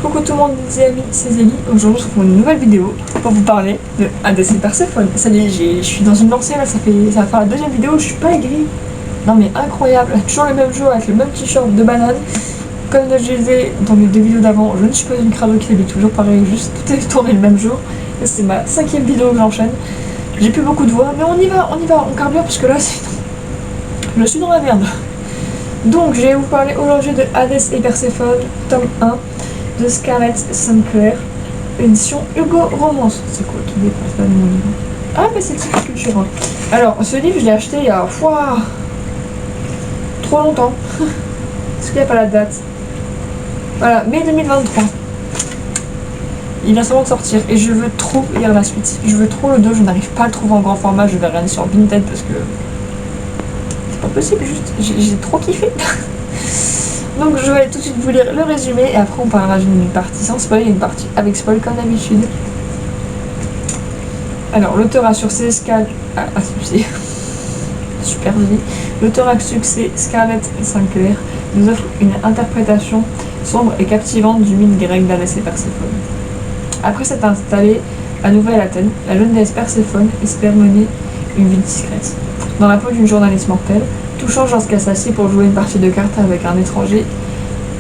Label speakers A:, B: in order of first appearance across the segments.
A: Coucou tout le monde, les amis, c'est Zélie. Aujourd'hui, je vous fais une nouvelle vidéo pour vous parler de Hades et Perséphone. Ça y est, je suis dans une lancée là, ça va faire la deuxième vidéo où je suis pas aigrie. Non mais incroyable, toujours le même jour avec le même t-shirt de banane. Comme je disais dans mes deux vidéos d'avant, je ne suis pas une crado qui habite toujours pareil, juste tout est tourné le même jour. C'est ma 5e vidéo que j'enchaîne. J'ai plus beaucoup de voix, mais on y va, on carbure parce que là, je suis dans la merde. Donc, je vais vous parler aujourd'hui de Hades et Perséphone, tome 1. De Scarlett Sinclair, édition Hugo Romance. C'est quoi qui dépasse pas de mon livre? Ah, mais c'est le cycle culturel. Alors, ce livre, je l'ai acheté il y a trop longtemps. Parce qu'il n'y a pas la date. Voilà, mai 2023. Il vient seulement de sortir et je veux trop lire la suite. Je veux trop le 2, je n'arrive pas à le trouver en grand format. Je vais regarder sur Vinted parce que c'est pas possible, juste j'ai trop kiffé. Donc je vais tout de suite vous lire le résumé et après on parlera d'une partie sans spoil et une partie avec spoil comme d'habitude. Alors l'auteur a sur ses escales à succès. Super vie. L'auteur à succès Scarlett Sinclair nous offre une interprétation sombre et captivante du mythe grec d'Hadès et Perséphone. Après s'être installée à Nouvelle-Athènes, la jeune déesse Perséphone espère mener une vie discrète. Dans la peau d'une journaliste mortelle, tout change lorsqu'elle s'assied pour jouer une partie de cartes avec un étranger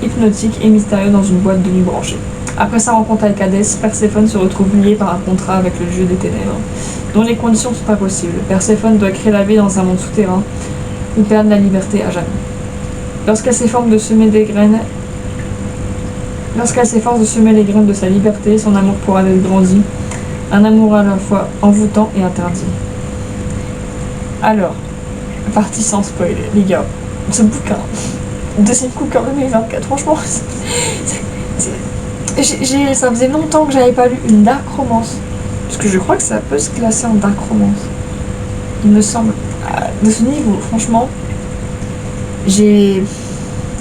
A: hypnotique et mystérieux dans une boîte de nuit branchée. Après sa rencontre avec Hadès, Perséphone se retrouve liée par un contrat avec le dieu des ténèbres, dont les conditions ne sont pas possibles. Perséphone doit créer la vie dans un monde souterrain ou perdre la liberté à jamais. Lorsqu'elle s'efforce de semer les graines de sa liberté, son amour pour Hadès grandit, un amour à la fois envoûtant et interdit. Alors, partie sans spoiler, les gars, ce bouquin, deuxième coup cœur 2024, franchement, ça faisait longtemps que j'avais pas lu une dark romance, parce que je crois que ça peut se classer en dark romance, il me semble. De ce niveau, franchement, j'ai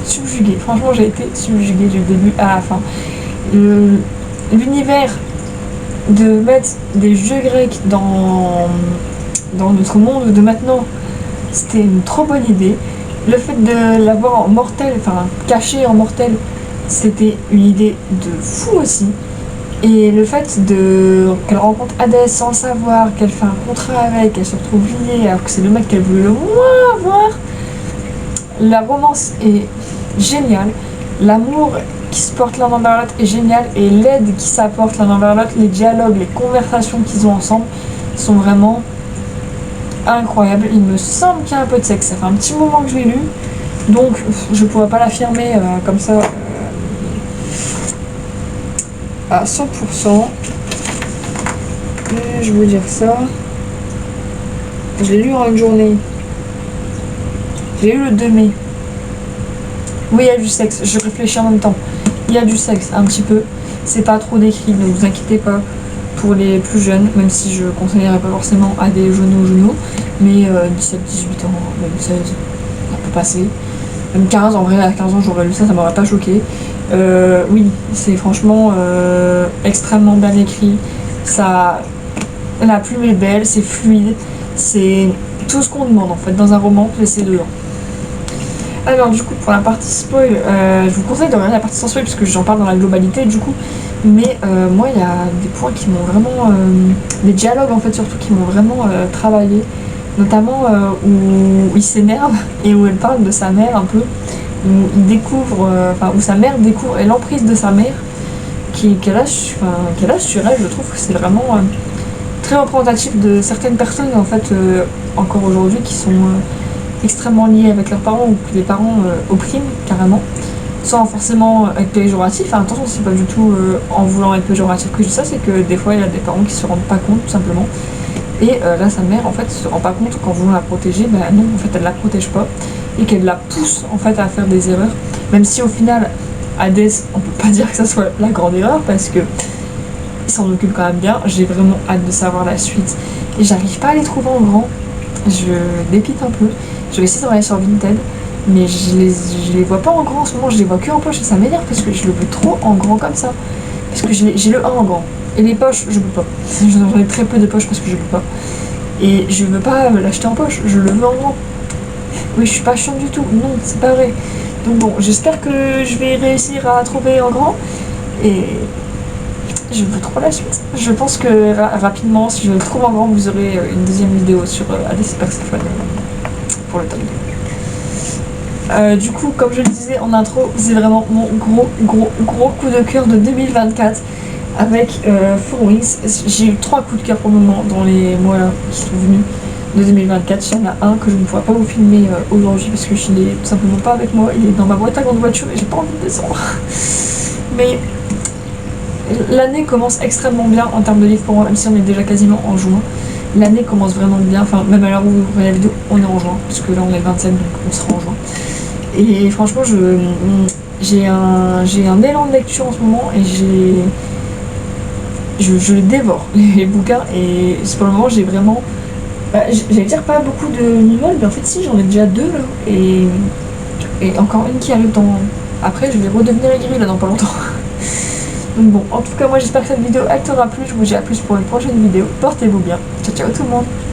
A: subjugué, franchement j'ai été subjuguée du début à la fin. L'univers de mettre des jeux grecs dans notre monde de maintenant, c'était une trop bonne idée. Le fait de l'avoir en mortel, enfin caché en mortel, c'était une idée de fou aussi. Et le fait qu'elle rencontre Hadès sans le savoir, qu'elle fait un contrat avec, qu'elle se retrouve liée alors que c'est le mec qu'elle voulait le moins avoir. La romance est géniale. L'amour qui se porte l'un envers l'autre est génial. Et l'aide qui s'apporte l'un envers l'autre, les dialogues, les conversations qu'ils ont ensemble sont vraiment incroyable. Il me semble qu'il y a un peu de sexe, ça fait un petit moment que je l'ai lu, donc je pourrais pas l'affirmer comme ça à 100%. Et je vais vous dire ça. Je l'ai lu en une journée. Je l'ai lu le 2 mai. Oui, il y a du sexe, je réfléchis en même temps. Il y a du sexe, un petit peu. C'est pas trop décrit, ne vous inquiétez pas. Pour les plus jeunes, même si je conseillerais pas forcément à des genoux, mais 17-18 ans, même 16, ça peut passer. Même 15, en vrai, à 15 ans j'aurais lu ça m'aurait pas choqué. Oui, c'est franchement extrêmement bien écrit. La plume est belle, c'est fluide, c'est tout ce qu'on demande en fait dans un roman, c'est dedans. Alors du coup pour la partie spoil, je vous conseille de regarder la partie sans spoil parce que j'en parle dans la globalité du coup. Mais moi il y a des points qui m'ont vraiment, des dialogues en fait surtout qui m'ont vraiment travaillé. Notamment où il s'énerve et où elle parle de sa mère un peu. Où il découvre, où sa mère découvre et l'emprise de sa mère qu'elle a sur elle. Je trouve que c'est vraiment très représentatif de certaines personnes en fait encore aujourd'hui qui sont extrêmement liés avec leurs parents ou que les parents oppriment carrément, sans forcément être péjoratif. Enfin, attention, c'est pas du tout en voulant être péjoratif que je dis ça, c'est que des fois il y a des parents qui se rendent pas compte tout simplement. Et là sa mère en fait se rend pas compte qu'en voulant la protéger, non en fait elle la protège pas et qu'elle la pousse en fait à faire des erreurs, même si au final Hadès on peut pas dire que ça soit la grande erreur parce que il s'en occupe quand même bien. J'ai vraiment hâte de savoir la suite et j'arrive pas à les trouver en grand, je dépite un peu. Je vais essayer de regarder sur Vinted, mais je les vois pas en grand en ce moment, je les vois que en poche et ça m'énerve parce que je le veux trop en grand comme ça. Parce que j'ai le 1 en grand. Et les poches, je peux pas. J'en ai très peu de poches parce que je peux pas. Et je veux pas l'acheter en poche, je le veux en grand. Oui, je suis pas chiante du tout, non, c'est pas vrai. Donc bon, j'espère que je vais réussir à trouver en grand. et je veux trop la suite. Je pense que rapidement, si je le trouve en grand, vous aurez une deuxième vidéo sur Alice Persephone pour le tome 2. Du coup, comme je le disais en intro, c'est vraiment mon gros coup de cœur de 2024 avec Four Wings. J'ai eu 3 coups de cœur pour le moment dans les mois là, qui sont venus de 2024. Il y en a un que je ne pourrais pas vous filmer aujourd'hui parce que je n'ai tout simplement pas avec moi. Il est dans ma boîte à grande voiture et j'ai pas envie de descendre. Mais l'année commence extrêmement bien en termes de livres pour moi, même si on est déjà quasiment en juin. L'année commence vraiment bien, enfin même à l'heure où vous voyez la vidéo, on est en juin, parce que là on est le 27 donc on sera en juin. Et franchement j'ai un élan de lecture en ce moment et je dévore les bouquins et pour le moment j'ai vraiment, j'allais dire pas beaucoup de nouvelles, mais en fait si, j'en ai déjà 2 là et encore une qui arrive dans... Après je vais redevenir aigrie là dans pas longtemps. Donc bon, en tout cas moi j'espère que cette vidéo elle t'aura plu, je vous dis à plus pour une prochaine vidéo, portez-vous bien, ciao ciao tout le monde.